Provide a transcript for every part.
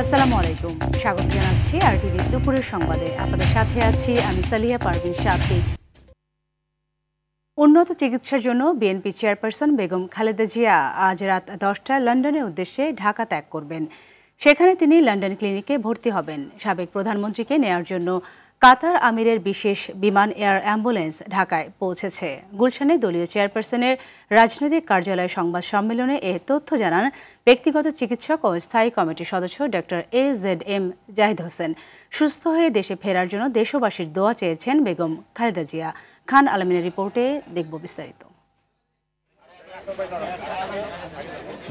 আসসালামু আলাইকুম, স্বাগত জানাচ্ছি RTV দুপুরের সংবাদে। আপনাদের সাথে আছি আমি সালিহা পারভিন সাথী। উন্নত চিকিৎসার জন্য বিএনপি চেয়ারপারসন বেগম খালেদা জিয়া আজ রাত 10টায় লন্ডনের উদ্দেশ্যে ঢাকা ত্যাগ করবেন। সেখানে তিনি লন্ডন ক্লিনিকে ভর্তি হবেন। সাবেক প্রধানমন্ত্রীকে নেওয়ার জন্য কাতার আমিরের বিশেষ বিমান এয়ার অ্যাম্বুলেন্স ঢাকায় পৌঁছেছে। গুলশানে দলীয় চেয়ারপারসনের রাজনৈতিক কার্যালয় সংবাদ সম্মেলনে এ তথ্য জানান ব্যক্তিগত চিকিৎসক ও স্থায়ী কমিটির সদস্য ডক্টর AZM জাহিদ হোসেন। সুস্থ হয়ে দেশে ফেরার জন্য দেশবাসীর দোয়া চেয়েছেন বেগম খালেদা জিয়া। খান আলমিনের রিপোর্টে দেখব বিস্তারিত।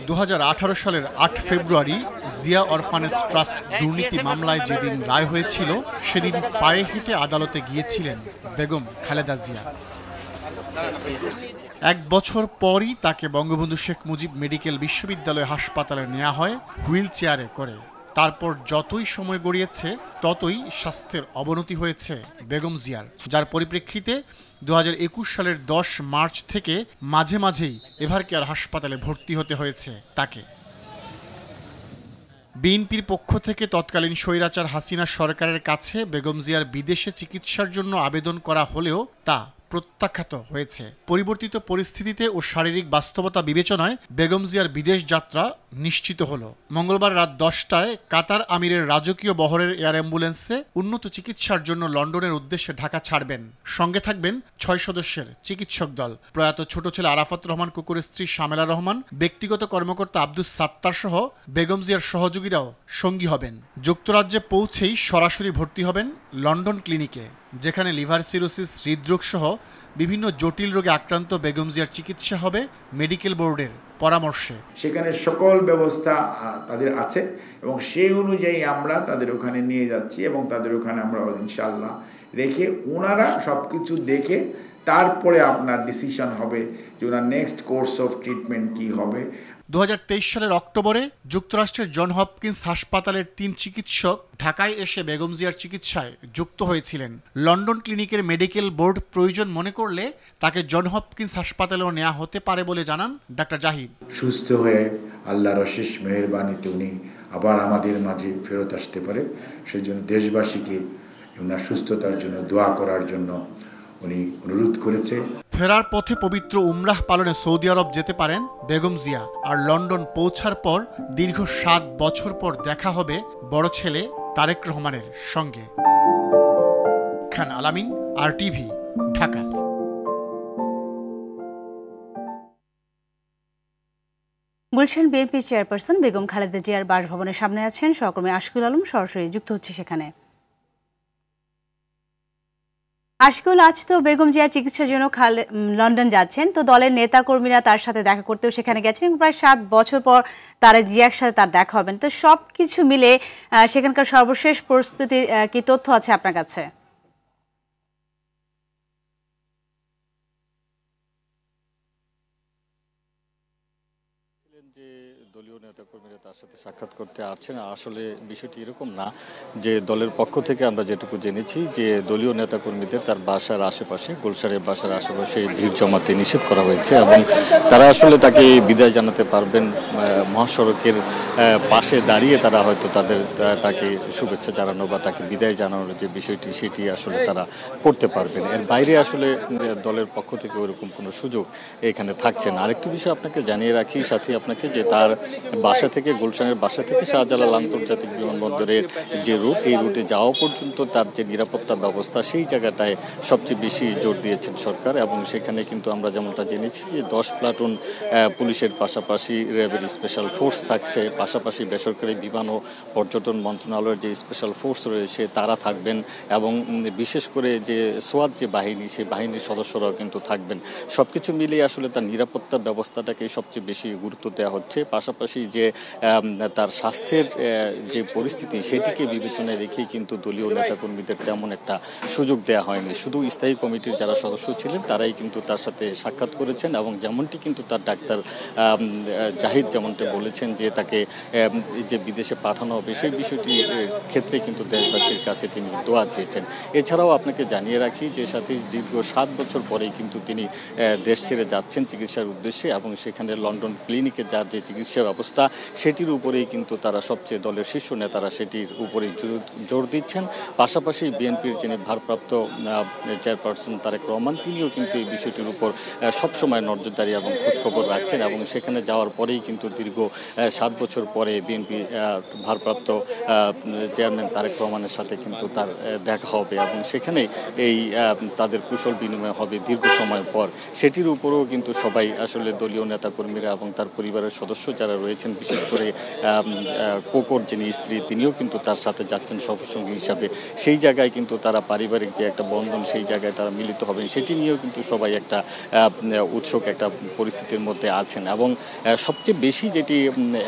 2018 সালের 8 ফেব্রুয়ারি জিয়া অরফানেজ ট্রাস্ট দুর্নীতি মামলায় যেদিন রায় হয়েছিল সেদিন পায়ে হেঁটে আদালতে গিয়েছিলেন বেগম খালেদা জিয়া। 1 বছর পরই তাকে বঙ্গবন্ধু শেখ মুজিব মেডিকেল বিশ্ববিদ্যালয় হাসপাতালে নেওয়া হয় হুইল চেয়ারে করে। তারপর যতই সময় গড়িয়েছে ততই স্বাস্থ্যের অবনতি হয়েছে বেগম জিয়ার, যার পরিপ্রেক্ষিতে 2021 সালের 10 মার্চ থেকে মাঝে মাঝেই এভারকেয়ার হাসপাতালে ভর্তি হতে হয়েছে তাকে। বিএনপির পক্ষ থেকে তৎকালীন স্বৈরাচার হাসিনা সরকারের কাছে বেগম জিয়ার বিদেশে চিকিৎসার জন্য আবেদন করা হলেও তা প্রত্যাখ্যাত হয়েছে। পরিবর্তিত পরিস্থিতিতে ও শারীরিক বাস্তবতা বিবেচনায় বেগম জিয়ার বিদেশ যাত্রা নিশ্চিত হলো। মঙ্গলবার রাত 10টায় কাতার আমিরের রাজকীয় বহরের এয়ার অ্যাম্বুলেন্সে উন্নত চিকিৎসার জন্য লন্ডনের উদ্দেশ্যে ঢাকা ছাড়বেন। সঙ্গে থাকবেন 6 সদস্যের চিকিৎসক দল। প্রয়াত ছোট ছেলে আরাফাত রহমান কুকুরের স্ত্রী শামেলা রহমান, ব্যক্তিগত কর্মকর্তা আব্দুস সাত্তার সহ বেগম জিয়ার সহযোগীরাও সঙ্গী হবেন। যুক্তরাজ্যে পৌঁছেই সরাসরি ভর্তি হবেন লন্ডন ক্লিনিকে, যেখানে লিভার সিরোসিস, হৃদরোগ সহ বিভিন্ন জটিল রোগে আক্রান্ত বেগম জিয়ার চিকিৎসা হবে মেডিকেল বোর্ডের পরামর্শে। সেখানে সকল ব্যবস্থা তাদের আছে এবং সেই অনুযায়ী আমরা তাদের ওখানে নিয়ে যাচ্ছি এবং তাদের ওখানে আমরা ইনশাআল্লাহ রেখে ওনারা সব কিছু দেখে তারপরে আপনার ডিসিশন হবে যে ওনার নেক্সট কোর্স অফ ট্রিটমেন্ট কী হবে। 2023 সালের অক্টোবরে যুক্তরাষ্ট্রের জন হপকিন্স হাসপাতালের 3 চিকিৎসক ঢাকায় এসে বেগম জিয়ার চিকিৎসায় যুক্ত হয়েছিলেন। লন্ডন ক্লিনিকের মেডিকেল বোর্ড প্রয়োজন মনে করলে তাকে জন হপকিন্স হাসপাতালেও নেওয়া হতে পারে বলে জানান ডাক্তার জাহিদ। সুস্থ হয়ে আল্লাহর অশেষ মেহেরবানিতে উনি আবার আমাদের মাঝে ফেরত আসতে পারে, সেজন্য দেশবাসীকে ওনার সুস্থতার জন্য দোয়া করার জন্য উনি অনুরোধ করেছে। ফেরার পথে পবিত্র উমরাহ পালনে সৌদি আরব যেতে পারেন বেগম জিয়া। আর লন্ডন পৌঁছার পর দীর্ঘ 7 বছর পর দেখা হবে বড় ছেলে তারেক রহমানের সঙ্গে। খান আলামিন, RTV, Dhaka. Gulshan BNP chairperson Begum Khaleda জিয়ার বাসভবনের সামনে আছেন সহকর্মী আশিকুল আলম, সরাসরি যুক্ত হচ্ছে সেখানে। আশিকুল, আজ তো বেগম জিয়া চিকিৎসার জন্য লন্ডন যাচ্ছেন, তো দলের নেতা কর্মীরা তার সাথে দেখা করতেও সেখানে গেছেন। প্রায় 7 বছর পর তারা জিয়ার সাথে তার দেখা হবেন, তো সব কিছু মিলে সেখানকার সর্বশেষ প্রস্তুতির কি তথ্য আছে আপনার কাছে? যে দলীয় নেতাকর্মীরা তার সাথে সাক্ষাৎ করতে আসছেন, আসলে বিষয়টি এরকম না। যে দলের পক্ষ থেকে আমরা যেটুকু জেনেছি যে দলীয় নেতাকর্মীদের তার বাসার আশেপাশে, গুলশানের বাসার আশেপাশে ভিড় জমাতে নিষেধ করা হয়েছে এবং তারা আসলে তাকে বিদায় জানাতে পারবেন মহাসড়কের পাশে দাঁড়িয়ে। তারা হয়তো তাকে শুভেচ্ছা জানানো বা তাকে বিদায় জানানোর যে বিষয়টি সেটি আসলে তারা করতে পারবেন। এর বাইরে আসলে দলের পক্ষ থেকে ওরকম কোনো সুযোগ এখানে থাকছে না। আরেকটি বিষয় আপনাকে জানিয়ে রাখি সাথে আপনাকে, যে তার বাসা থেকে, গুলশানের বাসা থেকে শাহজালাল আন্তর্জাতিক বিমানবন্দরের যে রুট, এই রুটে যাওয়া পর্যন্ত তার যে নিরাপত্তা ব্যবস্থা সেই জায়গাটায় সবচেয়ে বেশি জোর দিয়েছেন সরকার। এবং সেখানে কিন্তু আমরা যেমনটা জেনেছি যে 10 প্লাটুন পুলিশের পাশাপাশি র্যাবের স্পেশাল ফোর্স থাকছে, পাশাপাশি বেসরকারি বিমান ও পর্যটন মন্ত্রণালয়ের যে স্পেশাল ফোর্স রয়েছে তারা থাকবেন এবং বিশেষ করে যে সোয়াত যে বাহিনী, সেই বাহিনীর সদস্যরাও কিন্তু থাকবেন। সব কিছু মিলিয়ে আসলে তার নিরাপত্তা ব্যবস্থাটাকে সবচেয়ে বেশি গুরুত্ব দেওয়া হচ্ছে। পাশাপাশি যে তার স্বাস্থ্যের যে পরিস্থিতি সেটিকে বিবেচনায় রেখেই কিন্তু দলীয় নেতাকর্মীদের তেমন একটা সুযোগ দেওয়া হয়নি। শুধু স্থায়ী কমিটির যারা সদস্য ছিলেন তারাই কিন্তু তার সাথে সাক্ষাৎ করেছেন এবং যেমনটি কিন্তু তার ডাক্তার জাহিদ যেমনটা বলেছেন যে তাকে যে বিদেশে পাঠানো হবে সেই বিষয়টির ক্ষেত্রে কিন্তু দেশবাসীর কাছে তিনি দোয়া চেয়েছেন। এছাড়াও আপনাকে জানিয়ে রাখি যে সাথে দীর্ঘ 7 বছর পরেই কিন্তু তিনি দেশ ছেড়ে যাচ্ছেন চিকিৎসার উদ্দেশ্যে এবং সেখানে লন্ডন ক্লিনিকে যার যে চিকিৎসা ব্যবস্থা ক্ষমতা, সেটির উপরেই কিন্তু তারা সবচেয়ে দলের শীর্ষ নেতারা সেটির উপরেই জোর দিচ্ছেন। পাশাপাশি বিএনপির যিনি ভারপ্রাপ্ত চেয়ারপারসন তারেক রহমান, তিনিও কিন্তু এই বিষয়টির উপর সবসময় নজরদারি এবং খোঁজখবর রাখছেন এবং সেখানে যাওয়ার পরেই কিন্তু দীর্ঘ 7 বছর পরে বিএনপি ভারপ্রাপ্ত চেয়ারম্যান তারেক রহমানের সাথে কিন্তু তার দেখা হবে এবং সেখানে এই তাদের কুশল বিনিময় হবে দীর্ঘ সময় পর। সেটির উপরেও কিন্তু সবাই আসলে দলীয় নেতাকর্মীরা এবং তার পরিবারের সদস্য যারা রয়েছেন, বিশেষ করে কোকর যিনি স্ত্রী, তিনিও কিন্তু তার সাথে যাচ্ছেন সফরসঙ্গী হিসাবে। সেই জায়গায় কিন্তু তারা পারিবারিক যে একটা বন্ধন, সেই জায়গায় তারা মিলিত হবেন, সেটি নিয়েও কিন্তু সবাই একটা উৎসুক একটা পরিস্থিতির মধ্যে আছেন। এবং সবচেয়ে বেশি যেটি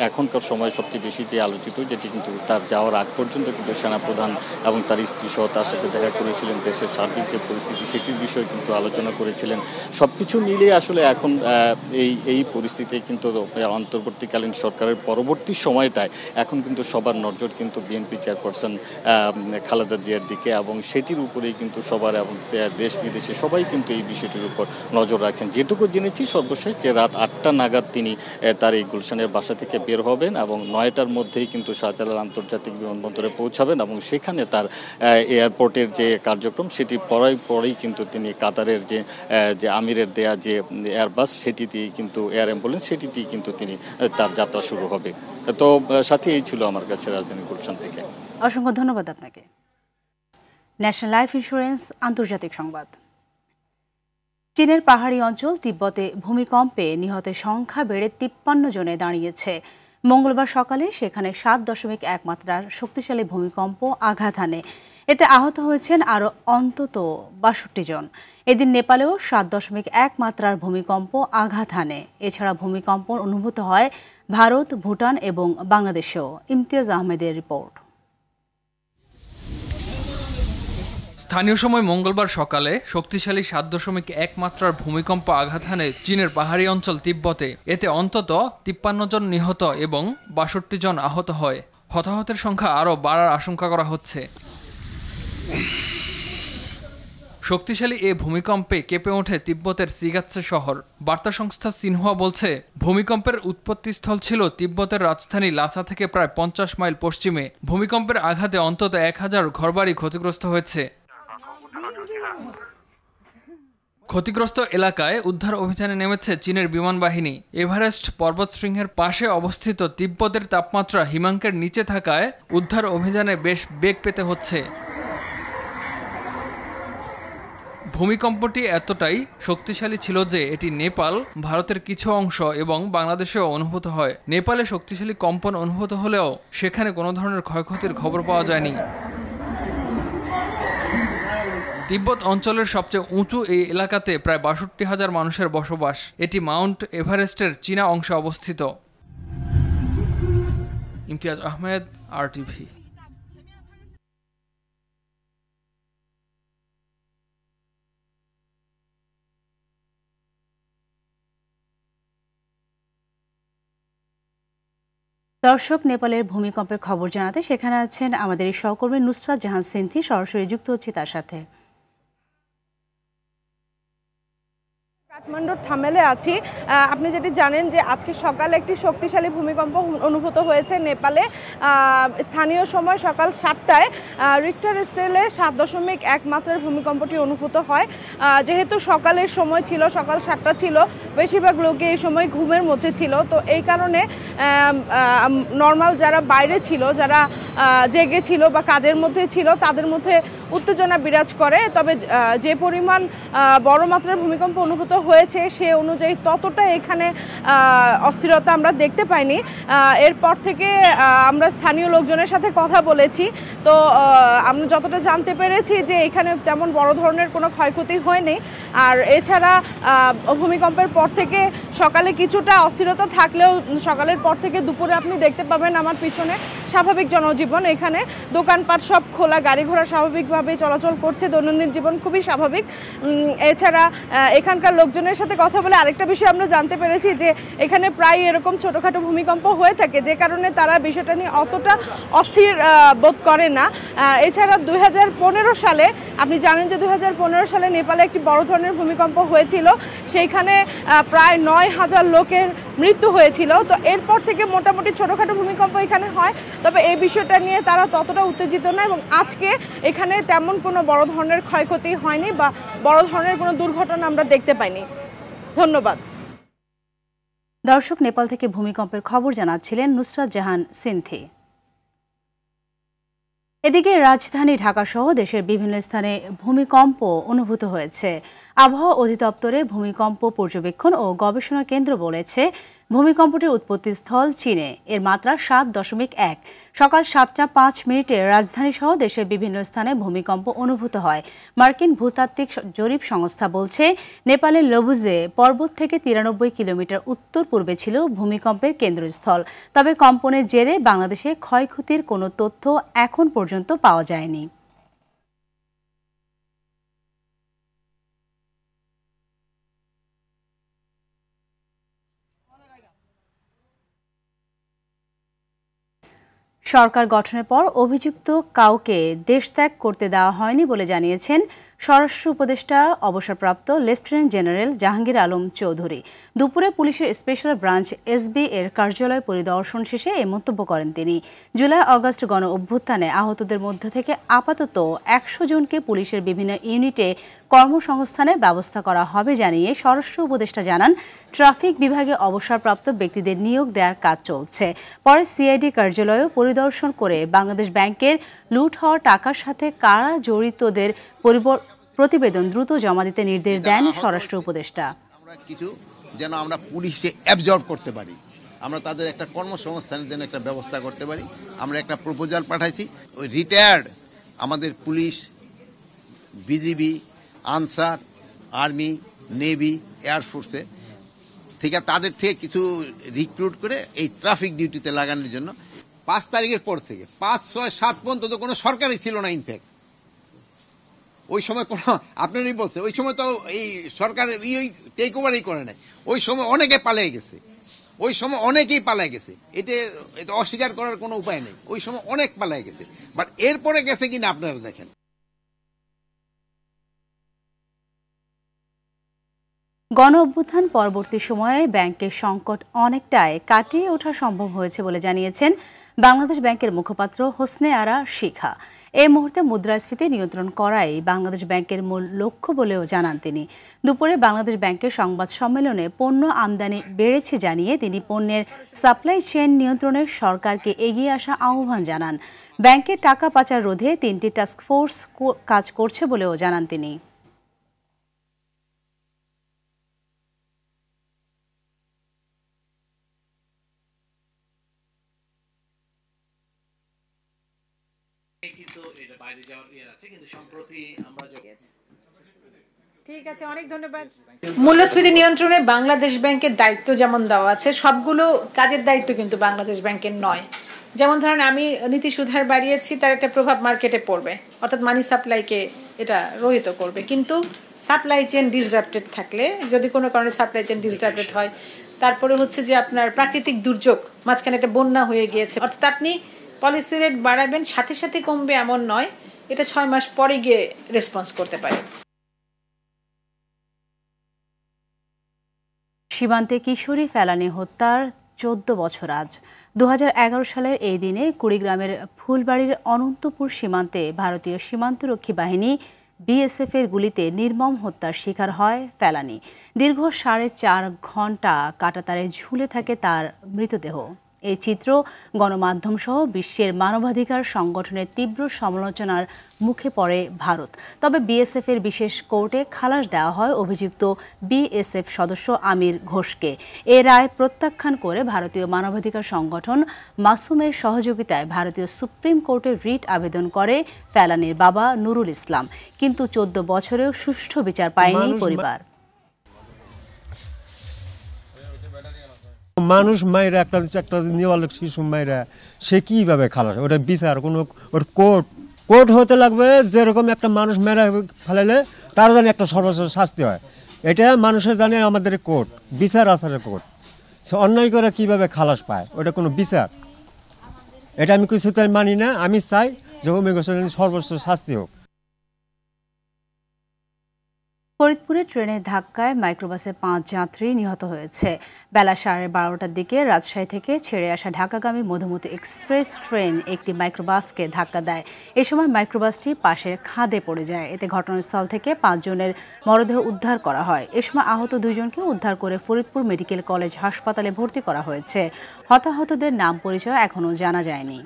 এখনকার সময় সবচেয়ে বেশি যে আলোচিত, যেটি কিন্তু তার যাওয়ার আগ পর্যন্ত কিন্তু সেনাপ্রধান এবং তার স্ত্রী সহ তার সাথে দেখা করেছিলেন, দেশের সার্বিক যে পরিস্থিতি সেটির বিষয়ে কিন্তু আলোচনা করেছিলেন। সবকিছু মিলিয়ে আসলে এখন এই পরিস্থিতি কিন্তু অন্তর্বর্তীকালীন সরকারের পরবর্তী সময়টায় এখন কিন্তু সবার নজর কিন্তু বিএনপি চেয়ারপারসন খালেদা জিয়ার দিকে এবং সেটির উপরেই কিন্তু সবার এবং দেশ বিদেশে সবাই কিন্তু এই বিষয়টির উপর নজর রাখছেন। যেটুকু জেনেছি সর্বশেষ যে রাত 8টা নাগাদ তিনি তার এই গুলশানের বাসা থেকে বের হবেন এবং 9টার মধ্যেই কিন্তু শাহজালাল আন্তর্জাতিক বিমানবন্দরে পৌঁছাবেন এবং সেখানে তার এয়ারপোর্টের যে কার্যক্রম সেটি পরেই কিন্তু তিনি কাতারের যে আমিরের দেয়া যে এয়ারবাস সেটিতেই কিন্তু এয়ার অ্যাম্বুলেন্স সেটিতেই কিন্তু তিনি তার যাত্রা শুরু হবে। তো সাথী, এই ছিল আমার কাছে রাজধানী গুলশান থেকে। অসংখ্য ধন্যবাদ আপনাকে। ন্যাশনাল লাইফ ইন্স্যুরেন্স আন্তর্জাতিক সংবাদ। চীনের পাহাড়ি অঞ্চল তিব্বতে ভূমিকম্পে নিহতের সংখ্যা বেড়ে 53 জনে দাঁড়িয়েছে। মঙ্গলবার সকালে সেখানে 7.1 মাত্রার শক্তিশালী ভূমিকম্প আঘাত হানে। এতে আহত হয়েছেন আরও অন্তত 62 জন। এদিন নেপালেও 7.1 মাত্রার ভূমিকম্প আঘাত হানে। এছাড়া ভূমিকম্প অনুভূত হয় ভারত, ভুটান এবং বাংলাদেশেও। ইমতিয়াজ আহমেদের রিপোর্ট। স্থানীয় সময় মঙ্গলবার সকালে শক্তিশালী 7.1 মাত্রার ভূমিকম্প আঘাত হানে চীনের পাহাড়ি অঞ্চল তিব্বতে। এতে অন্তত 53 জন নিহত এবং 62 জন আহত হয়। হতাহতের সংখ্যা আরও বাড়ার আশঙ্কা করা হচ্ছে। শক্তিশালী এ ভূমিকম্পে কেঁপে ওঠে তিব্বতের সিগাৎসে শহর। বার্তা সংস্থা সিনহুয়া বলছে, ভূমিকম্পের উৎপত্তিস্থল ছিল তিব্বতের রাজধানী লাসা থেকে প্রায় 50 মাইল পশ্চিমে। ভূমিকম্পের আঘাতে অন্তত 1000 ঘরবাড়ি ক্ষতিগ্রস্ত হয়েছে। ক্ষতিগ্রস্ত এলাকায় উদ্ধার অভিযানে নেমেছে চীনের বিমান বাহিনী। এভারেস্ট পর্বতশৃঙ্গের পাশে অবস্থিত তিব্বতের তাপমাত্রা হিমাঙ্কের নিচে থাকায় উদ্ধার অভিযানে বেশ বেগ পেতে হচ্ছে। ভূমিকম্পটি এতটাই শক্তিশালী ছিল যে এটি নেপাল, ভারতের কিছু অংশ এবং বাংলাদেশেও অনুভূত হয়। নেপালে শক্তিশালী কম্পন অনুভূত হলেও সেখানে কোনো ধরনের ক্ষয়ক্ষতির খবর পাওয়া যায়নি। তিব্বত অঞ্চলের সবচেয়ে উঁচু এই এলাকাতে প্রায় 62,000 মানুষের বসবাস। এটি মাউন্ট এভারেস্টের চীনা অংশে অবস্থিত। ইমতিয়াজ আহমেদ, RTV। দর্শক, নেপালের ভূমিকম্পের খবর জানাতে সেখানে আছেন আমাদের এই সহকর্মী নুসরাত জাহান সিনথি। সরাসরি যুক্ত হচ্ছি তার সাথে। কাঠমান্ডুর থামেলে আছি। আপনি যেটি জানেন যে আজকে সকালে একটি শক্তিশালী ভূমিকম্প অনুভূত হয়েছে নেপালে। স্থানীয় সময় সকাল 7টায় রিক্টার স্কেলে 7.1 মাত্রার ভূমিকম্পটি অনুভূত হয়। যেহেতু সকালের সময় ছিল, সকাল 7টা ছিল, বেশিরভাগ লোকে এই সময় ঘুমের মধ্যে ছিল। তো এই কারণে নর্মাল যারা বাইরে ছিল, যারা জেগে ছিল বা কাজের মধ্যে ছিল, তাদের মধ্যে উত্তেজনা বিরাজ করে। তবে যে পরিমাণ বড় মাত্রার ভূমিকম্প অনুভূত হয়েছে সে অনুযায়ী ততটা এখানে অস্থিরতা আমরা দেখতে পাইনি। এরপর থেকে আমরা স্থানীয় লোকজনের সাথে কথা বলেছি। তো আমরা যতটা জানতে পেরেছি যে এখানে তেমন বড় ধরনের কোনো ক্ষয়ক্ষতি হয়নি। আর এছাড়া ভূমিকম্পের পর থেকে সকালে কিছুটা অস্থিরতা থাকলেও সকালের পর থেকে দুপুরে আপনি দেখতে পাবেন আমার পিছনে স্বাভাবিক জনজীবন। এখানে দোকানপাট সব খোলা, গাড়ি ঘোড়া স্বাভাবিকভাবে স্বাভাবিকভাবে চলাচল করছে, দৈনন্দিন জীবন খুবই স্বাভাবিক। এছাড়া এখানকার লোকজনের সাথে কথা বলে আরেকটা বিষয় আমরা জানতে পেরেছি যে এখানে প্রায় এরকম ছোটোখাটো ভূমিকম্প হয়ে থাকে, যে কারণে তারা বিষয়টা নিয়ে অতটা অস্থির বোধ করে না। এছাড়া 2015 সালে আপনি জানেন যে 2015 সালে নেপালে একটি বড় ধরনের ভূমিকম্প হয়েছিল, সেইখানে প্রায় 9000 লোকের মৃত্যু হয়েছিল। তো এরপর থেকে মোটামুটি ছোটোখাটো ভূমিকম্প এখানে হয়, তবে এই বিষয়টা নিয়ে তারা ততটা উত্তেজিত না, এবং আজকে এখানে তেমন কোনো বড় ধরনের ক্ষয়ক্ষতি হয়নি বা বড় ধরনের কোনো দুর্ঘটনা আমরা দেখতে পাইনি। ধন্যবাদ। দর্শক, নেপাল থেকে ভূমিকম্পের খবর জানাচ্ছিলেন নুসরাত জাহান সিনথি। এদিকে রাজধানী ঢাকা সহ দেশের বিভিন্ন স্থানে ভূমিকম্প অনুভূত হয়েছে। আবহাওয়া অধিদপ্তরে ভূমিকম্প পর্যবেক্ষণ ও গবেষণা কেন্দ্র বলেছে, ভূমিকম্পটির উৎপত্তিস্থল চীনে, এর মাত্রা 7.1। সকাল 7টা 5 রাজধানী সহ দেশের বিভিন্ন স্থানে ভূমিকম্প অনুভূত হয়। মার্কিন ভূতাত্ত্বিক জরিপ সংস্থা বলছে, নেপালের লবুজে পর্বত থেকে 93 কিলোমিটার উত্তর পূর্বে ছিল ভূমিকম্পের কেন্দ্রস্থল। তবে কম্পনের জেরে বাংলাদেশে ক্ষয়ক্ষতির কোনো তথ্য এখন পর্যন্ত পাওয়া যায়নি। সরকার গঠনের পর অভিযুক্ত কাউকে দেশত্যাগ করতে দেওয়া হয়নি বলে জানিয়েছেন স্বরাষ্ট্র উপদেষ্টা অবসরপ্রাপ্ত লেফটেন্যান্ট জেনারেল জাহাঙ্গীর আলম চৌধুরী। দুপুরে পুলিশের স্পেশাল ব্রাঞ্চ এসবি এর কার্যালয় পরিদর্শন শেষে এই মন্তব্য করেন তিনি। জুলাই আগস্ট গণ অভ্যুত্থানে আহতদের মধ্য থেকে আপাতত 100 জনকে পুলিশের বিভিন্ন ইউনিটে কর্মসংস্থানের ব্যবস্থা করা হবে জানিয়ে স্বরাষ্ট্র উপদেষ্টা জানান, ট্রাফিক বিভাগে অবসরপ্রাপ্ত ব্যক্তিদের নিয়োগ দেওয়ার কাজ চলছে। পরে সিআইডি কার্যালয়ও পরিদর্শন করে বাংলাদেশ ব্যাংকের লুট হওয়া টাকার সাথে কারা জড়িতদের প্রতিবেদন দ্রুত জমা দিতে নির্দেশ দেন স্বরাষ্ট্র উপদেষ্টা। কিছু যেন আমরা পুলিশে অ্যাবজর্ব করতে পারি, আমরা তাদের একটা কর্মসংস্থানের জন্য একটা ব্যবস্থা করতে পারি। আমরা একটা প্রপোজাল পাঠাইছি, ওই রিটায়ার্ড আমাদের police, BGB, Ansar, army, navy, এয়ারফোর্সে থেকে তাদের থেকে কিছু রিক্রুট করে এই ট্রাফিক ডিউটিতে লাগানোর জন্য 5 তারিখের পর থেকে 5, 6, 7 পর্যন্ত তো কোনো সরকারই ছিল না। ইনফ্যাক্ট ওই সময় কোনো, আপনারই বলছে, ওই সময় তো এই সরকার টেক ওভারই করে নাই। ওই সময় অনেকে পালিয়ে গেছে, ওই সময় অনেকেই পালিয়ে গেছে, এটা অস্বীকার করার কোনো উপায় নেই। ওই সময় অনেক পালিয়ে গেছে, বাট এরপরে গেছে কিনা আপনারা দেখেন। গণ অভ্যুত্থান পরবর্তী সময়ে ব্যাংকের সংকট অনেকটাই কাটিয়ে ওঠা সম্ভব হয়েছে বলে জানিয়েছেন বাংলাদেশ ব্যাংকের মুখপাত্র হোসনে আরা শিখা। এই মুহূর্তে মুদ্রাস্ফীতি নিয়ন্ত্রণ করাই বাংলাদেশ ব্যাংকের মূল লক্ষ্য বলেও জানান তিনি। দুপুরে বাংলাদেশ ব্যাংকের সংবাদ সম্মেলনে পণ্য আমদানি বেড়েছে জানিয়ে তিনি পণ্যের সাপ্লাই চেইন নিয়ন্ত্রণে সরকারকে এগিয়ে আসা আহ্বান জানান। ব্যাংকের টাকা পাচার রোধে 3টি টাস্ক ফোর্স কাজ করছে বলেও জানান তিনি। ঠিক আছে, অনেক ধন্যবাদ। মূল্যস্ফীতি নিয়ন্ত্রণে বাংলাদেশ ব্যাংকের দায়িত্ব যেমন দেওয়া আছে, সবগুলো কাজের দায়িত্ব কিন্তু বাংলাদেশ ব্যাংকের নয়। যেমন ধরেন, আমি নীতি সুধার বাড়িয়েছি, তার একটা প্রভাব মার্কেটে পড়বে, অর্থাৎ মানি সাপ্লাইকে এটা রহিত করবে। কিন্তু সাপ্লাই চেইন ডিসরাপ্টেড থাকলে, যদি কোনো কারণে সাপ্লাই চেইন ডিসরাপ্টেড হয়, তারপরে হচ্ছে যে আপনার প্রাকৃতিক দুর্যোগ, মাঝখানে একটা বন্যা হয়ে গিয়েছে, অর্থাৎ আপনি পলিসি রেট বাড়াবেন, সাথে সাথে কমবে এমন নয়, এটা 6 মাস পরে গিয়ে রেসপন্স করতে পারে। সীমান্তে কিশোরী ফেলানি হত্যার 14 বছর আজ। 2011 সালের এই দিনে কুড়িগ্রামের ফুলবাড়ির অনন্তপুর সীমান্তে ভারতীয় সীমান্তরক্ষী বাহিনী বিএসএফ এর গুলিতে নির্মম হত্যার শিকার হয় ফেলানি। দীর্ঘ 4.5 ঘন্টা কাঁটাতারে ঝুলে থাকে তার মৃতদেহ। এই চিত্র গণমাধ্যম সহ বিশ্বের মানবাধিকার সংগঠনের তীব্র সমালোচনার মুখে পড়ে ভারত। তবে বিএসএফ এর বিশেষ কোর্টে খালাস দেওয়া হয় অভিযুক্ত বিএসএফ সদস্য আমির ঘোষকে। এ রায় প্রত্যাখ্যান করে ভারতীয় মানবাধিকার সংগঠন মাসুমের সহযোগিতায় ভারতীয় সুপ্রিম কোর্টে রিট আবেদন করে ফেলানির বাবা নুরুল ইসলাম। কিন্তু 14 বছরেও সুষ্ঠু বিচার পায়নি পরিবার। মানুষ মায়েরা একটা নিয়ে শিশু মায়েরা সে কিভাবে খালাস, ওটা বিচার কোনো ওর কোর্ট কোর্ট হতে লাগবে যেরকম একটা মানুষ মেরে ফেলালে তারও জানি একটা সর্বোচ্চ শাস্তি হয়। এটা মানুষের জানে আমাদের কোর্ট, বিচার আচারের কোর্ট। সে অন্যায় করে কিভাবে খালাস পায়, ওটা কোনো বিচার? এটা আমি কিছুতেই মানি না। আমি চাই যে ভূমি গোস্বামীর সর্বোচ্চ শাস্তি হোক। ফরিদপুরে ট্রেনের ধাক্কায় মাইক্রোবাসে 5 যাত্রী নিহত হয়েছে। বেলা 12:30টার দিকে রাজশাহী থেকে ছেড়ে আসা ঢাকাগামী মধুমতি এক্সপ্রেস ট্রেন একটি মাইক্রোবাসকে ধাক্কা দেয়। এ সময় মাইক্রোবাসটি পাশের খাদে পড়ে যায়। এতে ঘটনাস্থল থেকে 5 জনের মরদেহ উদ্ধার করা হয়। এ সময় আহত 2 জনকে উদ্ধার করে ফরিদপুর মেডিকেল কলেজ হাসপাতালে ভর্তি করা হয়েছে। হতাহতদের নাম পরিচয় এখনও জানা যায়নি।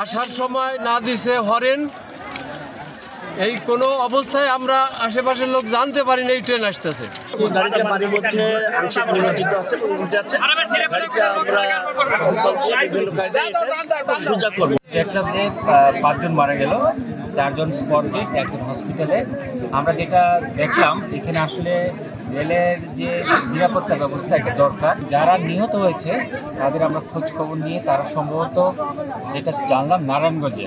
আসার সময় না দিছে হরেন, এই কোনো অবস্থায় আমরা আশেপাশের লোক জানতে পারি না এই ট্রেন আসতেছে। গাড়িটা বাড়ির মধ্যে আংশিক নিমজ্জিত আছে, উল্টে আছে। গাড়িটা আমরা সোজা করব। দেখলাম যে 5 জন মারা গেল, 4 জন স্পট ডেড, 1 জন হসপিটালে। আমরা যেটা দেখলাম এখানে আসলে রেলের যে নিরাপত্তা ব্যবস্থা একটা দরকার। যারা নিহত হয়েছে তাদের আমরা খোঁজ খবর নিয়ে তারা সম্ভবত যেটা জানলাম নারায়ণগঞ্জে।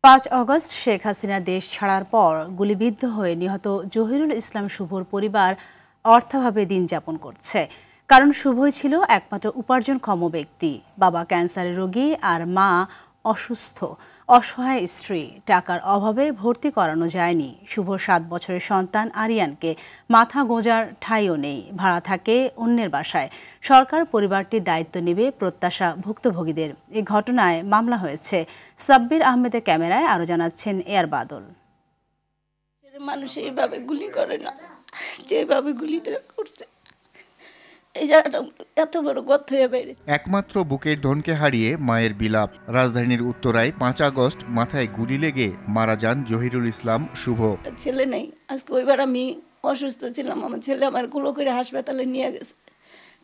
5 আগস্ট শেখ হাসিনা দেশ ছাড়ার পর গুলিবিদ্ধ হয়ে নিহত জহিরুল ইসলাম শুভর পরিবার অর্থাভাবে দিন যাপন করছে। কারণ শুভই ছিল একমাত্র উপার্জনক্ষম ব্যক্তি। বাবা ক্যান্সারের রোগী আর মা অসুস্থ, অসহায় স্ত্রী। টাকার অভাবে ভর্তি করানো যায়নি। শুভ 7 বছরের সন্তান আরিয়ানকে মাথা গোঁজার ঠাঁইও নেই, ভাড়া থাকে অন্যের বাসায়। সরকার পরিবারটির দায়িত্ব নেবে প্রত্যাশা ভুক্তভোগীদের। এই ঘটনায় মামলা হয়েছে। সাব্বির আহমেদের ক্যামেরায় আরও জানাচ্ছেন এয়ার বাদল। মানুষ এইভাবে গুলি করে না, যেভাবে গুলিটা করছে এই জায়গাটা এত বড় গর্ত হয়ে বেরিয়েছে। একমাত্র বুকের ধনকে হারিয়ে মায়ের বিলাপ। রাজধানীর উত্তরায় 5 আগস্ট মাথায় গুলি লেগে মারা যান জহিরুল ইসলাম শুভ। ছেলে নেই। আজকে ওইবার আমি অসুস্থ ছিলাম, আমার ছেলে আমার কুলো করে হাসপাতালে নিয়ে গেছে,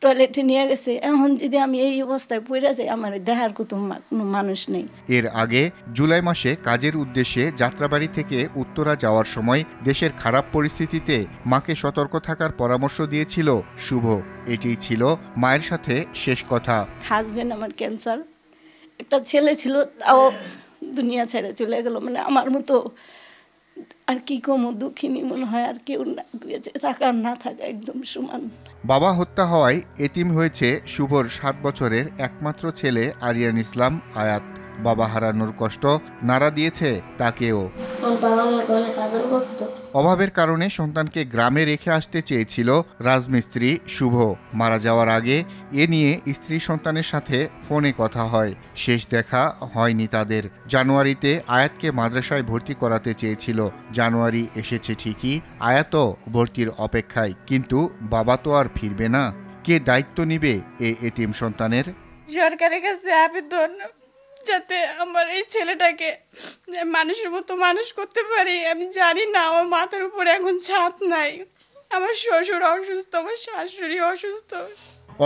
টয়লেটে নিয়ে গেছে। এখন যদি আমি এই অবস্থায় পড়ে যাই, আমার দেখার কোনো মানুষ নেই। এর আগে জুলাই মাসে কাজের উদ্দেশ্যে যাত্রাবাড়ি থেকে উত্তরা যাওয়ার সময় দেশের খারাপ পরিস্থিতিতে মাকে সতর্ক থাকার পরামর্শ দিয়েছিল শুভ। এটিই ছিল মায়ের সাথে শেষ কথা। হাজবেন্ড আমার ক্যান্সার, একটা ছেলে ছিল, তাও দুনিয়া ছেড়ে চলে গেল। মানে আমার মতো আর কি কম দুঃখিনী মনে হয় আর কেউ থাকা না থাকা একদম সমান। বাবা হত্যা হওয়ায় এতিম হয়েছে শুভর 7 বছরের একমাত্র ছেলে আরিয়ান ইসলাম আয়াত। বাবা হারানোর কষ্ট নাড়া দিয়েছে তাকেও। অভাবের কারণে সন্তানকে গ্রামে রেখে আসতে চেয়েছিল রাজমিস্ত্রি শুভ। মারা যাওয়ার আগে এ নিয়ে স্ত্রী সন্তানের সাথে ফোনে কথা হয়। শেষ দেখা হয়নি তাদের। জানুয়ারিতে আয়াতকে মাদ্রাসায় ভর্তি করাতে চেয়েছিল। জানুয়ারি এসেছে ঠিকই, আয়াতও ভর্তির অপেক্ষায়। কিন্তু বাবা তো আর ফিরবে না। কে দায়িত্ব নিবে এই এতিম সন্তানের? সরকারের কাছে আবেদন যাতে আমার এই ছেলেটাকে মানুষের মতো মানুষ করতে পারি। আমি জানি না, আমার মাথার উপরে এখন ছাদ নাই, আমার শ্বশুর অসুস্থ, আমার শাশুড়ি অসুস্থ।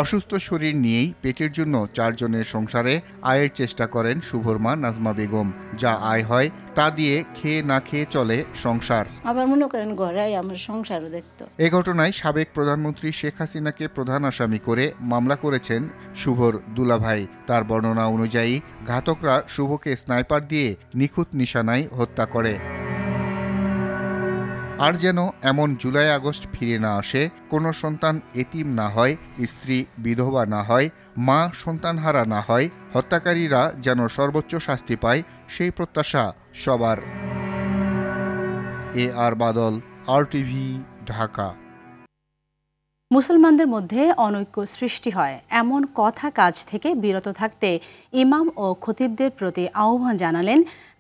অসুস্থ শরীর নিয়েই পেটের জন্য 4 জনের সংসারে আয়ের চেষ্টা করেন শুভর মা নাজমা বেগম। যা আয় হয় তা দিয়ে খেয়ে না খেয়ে চলে সংসার। আবার মনে করেন ঘরে আমার সংসারও দেখতো। এ ঘটনায় সাবেক প্রধানমন্ত্রী শেখ হাসিনাকে প্রধান আসামি করে মামলা করেছেন শুভর দুলাভাই। তার বর্ণনা অনুযায়ী ঘাতকরা শুভকে স্নাইপার দিয়ে নিখুঁত নিশানায় হত্যা করে। আর যেন এমন জুলাই আগস্ট ফিরে না আসে, কোনো সন্তান এতিম না হয়, স্ত্রী বিধবা না হয়, মা সন্তানহারা না হয়, হত্যাকারীরা যেন সর্বোচ্চ শাস্তি পায়, সেই প্রত্যাশা সবার। এআর বাদল, RTV, ঢাকা। মুসলমানদের মধ্যে অনৈক্য সৃষ্টি হয় এমন কথা কাজ থেকে বিরত থাকতে ইমাম ও খতিবদের প্রতি আহ্বান জানালেন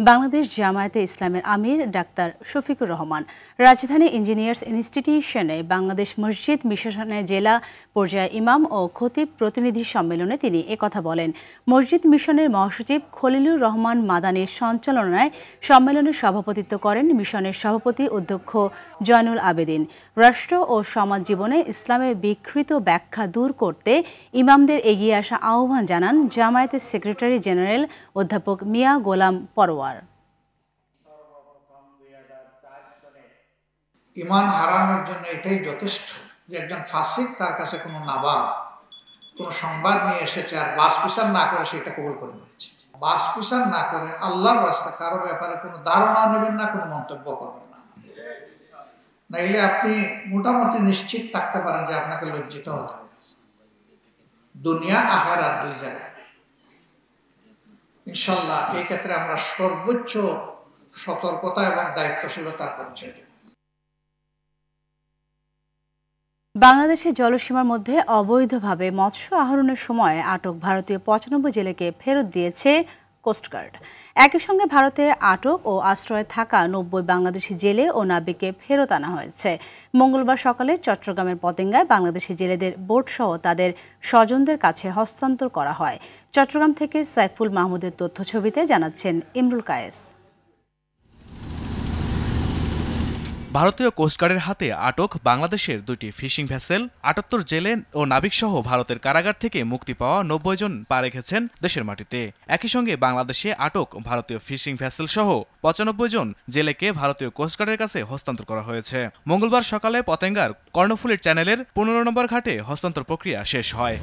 বাংলাদেশ জামায়াতে ইসলামের আমির ডাক্তার শফিকুর রহমান। রাজধানী ইঞ্জিনিয়ার্স ইনস্টিটিউশনে বাংলাদেশ মসজিদ মিশনের জেলা পর্যায়ে ইমাম ও খতিব প্রতিনিধি সম্মেলনে তিনি একথা বলেন। মসজিদ মিশনের মহাসচিব খলিলুর রহমান মাদানির সঞ্চালনায় সম্মেলনে সভাপতিত্ব করেন মিশনের সভাপতি অধ্যক্ষ জয়নুল আবেদিন। রাষ্ট্র ও সমাজ জীবনে ইসলাম ইসলামের বিকৃত ব্যাখ্যা দূর করতে ইমামদের এগিয়ে আসা আহ্বান জানান জামায়াতের সেক্রেটারি জেনারেল অধ্যাপক মিয়া গোলাম পরোয়ার। ঈমান হারানোর জন্য এটাই যথেষ্ট যে একজন ফাসিক তার কাছে কোনো নাবা কোনো সংবাদ নিয়ে এসেছে আর বাস বিচার না করে সেটা কবুল করে নিয়েছে। বাস বিচার না করে আল্লাহর রাস্তা কারো ব্যাপারে কোনো ধারণা নেবেন না, কোনো মন্তব্য করবেন না, নাইলে আপনি মোটামুটি নিশ্চিত থাকতে পারেন যে আপনাকে লজ্জিত হতে হবে দুনিয়া আখিরাত দুই জায়গায়। ইনশাআল্লাহ এই ক্ষেত্রে আমরা সর্বোচ্চ সতর্কতা এবং দায়িত্বশীলতার পরিচয় দেব। বাংলাদেশের জলসীমার মধ্যে অবৈধভাবে মৎস্য আহরণের সময় আটক ভারতীয় ৯৫ জেলেকে ফেরত দিয়েছে কোস্টগার্ড। একই সঙ্গে ভারতে আটক ও আশ্রয়ে থাকা ৯০ বাংলাদেশি জেলে ও নাবিককে ফেরত আনা হয়েছে। মঙ্গলবার সকালে চট্টগ্রামের পতেঙ্গায় বাংলাদেশি জেলেদের বোটসহ তাদের স্বজনদের কাছে হস্তান্তর করা হয়। চট্টগ্রাম থেকে সাইফুল মাহমুদের তথ্যছবিতে জানাচ্ছেন ইমরুল কায়েস। ভারতীয় কোস্টগার্ডের হাতে আটক বাংলাদেশের দুটি ফিশিং ভেসেল, ৭৮ জেলে ও নাবিকসহ ভারতের কারাগার থেকে মুক্তি পাওয়া ৯০ জন পা রেখেছেন দেশের মাটিতে। একই সঙ্গে বাংলাদেশে আটক ভারতীয় ফিশিং ভেসেল সহ ৯৫ জন জেলেকে ভারতীয় কোস্টগার্ডের কাছে হস্তান্তর করা হয়েছে। মঙ্গলবার সকালে পতেঙ্গার কর্ণফুলী চ্যানেলের ১৫ নম্বর ঘাটে হস্তান্তর প্রক্রিয়া শেষ হয়।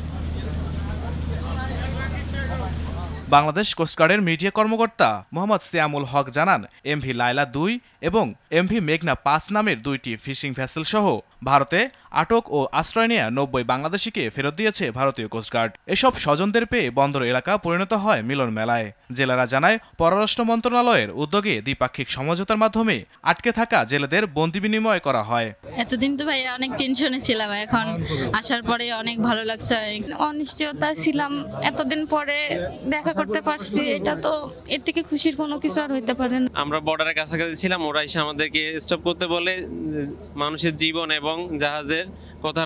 বাংলাদেশ কোস্টগার্ডের মিডিয়া কর্মকর্তা মোহাম্মদ সিয়ামুল হক জানান, এমভি লায়লা ২ এবং এমভি মেঘনা ৫ নামের দুইটি ফিশিং ভেসেল সহ ভারতে আটক ও আশ্রয় নেয়া ৯০ বাংলাদেশিকে ফেরত দিয়েছে ভারতীয় কোস্টগার্ড। এসব স্বজনদের পেয়ে বন্দর এলাকা পরিণত হয় মিলন মেলায়। জেলেরা জানায়, পররাষ্ট্র মন্ত্রণালয়ের উদ্যোগে দ্বিপাক্ষিক সমঝোতার মাধ্যমে আটকে থাকা জেলেদের বন্দি বিনিময় করা হয়। এতদিন তো ভাই অনেক টেনশনে ছিলাম, এখন আসার পরে অনেক ভালো লাগছে। অনিশ্চয়তায় ছিলাম, এতদিন পরে দেখা করতে পারছি, এটা তো এর থেকে খুশির কোনো কিছু আর হইতে পারে না। আমরা বর্ডারের কাছাকাছি ছিলাম, ওরা এসে আমাদেরকে স্টপ করতে বলে মানুষের জীবন এবং জাহাজের কথা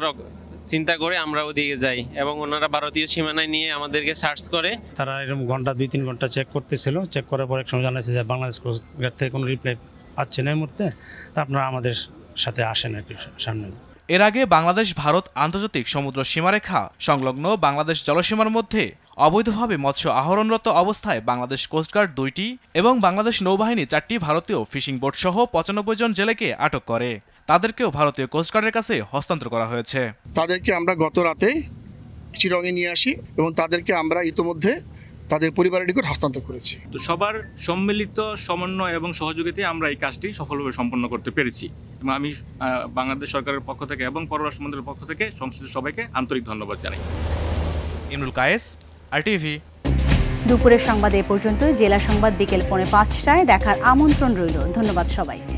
চিন্তা করে আমরা ওদিকে যাই এবং ওনারা ভারতীয় সীমানায় নিয়ে আমাদেরকে সার্চ করে। তারা এরকম ঘন্টা ২-৩ ঘন্টা চেক করতেছিল। চেক করার পর এক সময় জানাচ্ছে যে বাংলাদেশ কোস্টগার্ড থেকে কোনো রিপ্লাই পাচ্ছে না এই মুহূর্তে, তা আপনারা আমাদের সাথে আসেন আর কি সামনে। এর আগে বাংলাদেশ ভারত আন্তর্জাতিক সমুদ্র সীমারেখা সংলগ্ন বাংলাদেশ জলসীমার মধ্যে অবৈধভাবে মৎস্য আহরণরত অবস্থায় বাংলাদেশ কোস্টগার্ড ২টি এবং বাংলাদেশ নৌবাহিনী ৪টি ভারতীয় ফিশিং বোট সহ ৯৫ জন জেলেকে আটক করে। তাদেরকেও ভারতীয় কোস্টগার্ডের কাছে হস্তান্তর করা হয়েছে। তাদেরকে আমরা গত রাতে চিরঙে নিয়ে আসি এবং তাদেরকে আমরা ইতিমধ্যে তাদের পরিবারের নিকট হস্তান্তর করেছি। তো সবার সম্মিলিত সমন্বয় এবং সহযোগিতায় আমরা এই কাজটি সফলভাবে সম্পন্ন করতে পেরেছি এবং আমি বাংলাদেশ সরকারের পক্ষ থেকে এবং পররাষ্ট্র মন্ত্রণালয়ের পক্ষ থেকে সংশ্লিষ্ট সবাইকে আন্তরিক ধন্যবাদ জানাই। ইমরুল কায়েস, আরটিভি। দুপুরের সংবাদ এ পর্যন্ত। জেলা সংবাদ বিকেল ৫:৩০টায় দেখার আমন্ত্রণ রইল। ধন্যবাদ সবাইকে।